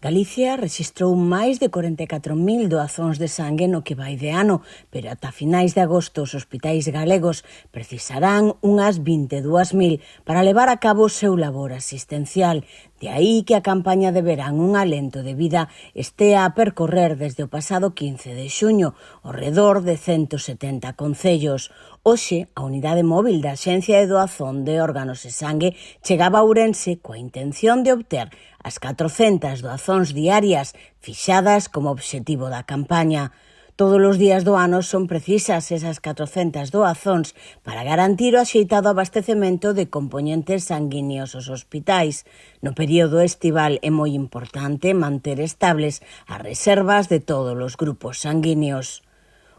Galicia rexistrou máis de 44.000 doazóns de sangue no que vai de ano, pero ata finais de agosto os hospitais galegos precisarán unhas 22.000 para levar a cabo o seu labor asistencial. De aí que a campaña de verán un alento de vida estea a percorrer desde o pasado 15 de xuño, ao redor de 170 concellos. Hoxe, a unidade móvil da Axencia de Doazón de Órganos e Sangue chegaba a Ourense coa intención de obter as 400 doazóns diarias fixadas como obxectivo da campaña. Todos os días do ano son precisas esas 400 doazóns para garantir o axeitado abastecemento de compoñentes sanguíneos aos hospitais. No período estival é moi importante manter estables as reservas de todos os grupos sanguíneos.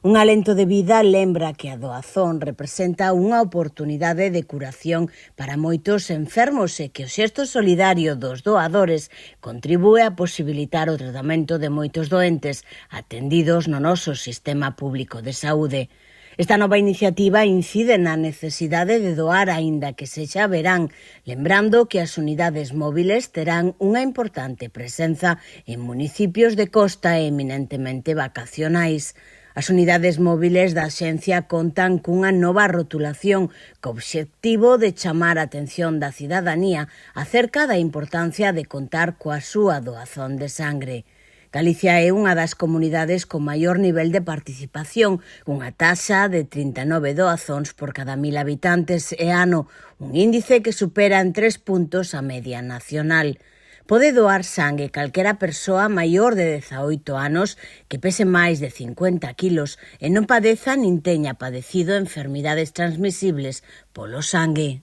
Un alento de vida lembra que a doazón representa unha oportunidade de curación para moitos enfermos e que o xesto solidario dos doadores contribúe a posibilitar o tratamento de moitos doentes atendidos no noso sistema público de saúde. Esta nova iniciativa incide na necesidade de doar aínda que sexa verán, lembrando que as unidades móviles terán unha importante presenza en municipios de costa eminentemente vacacionais. As unidades móviles da Axencia contan cunha nova rotulación co obxectivo de chamar a atención da cidadanía acerca da importancia de contar coa súa doazón de sangre. Galicia é unha das comunidades con maior nivel de participación, cunha taxa de 39 doazóns por cada 1.000 habitantes e ano, un índice que supera en 3 puntos a media nacional. Pode doar sangue calquera persoa maior de 18 anos que pese máis de 50 quilos e non padeza nin teña padecido enfermidades transmisibles polo sangue.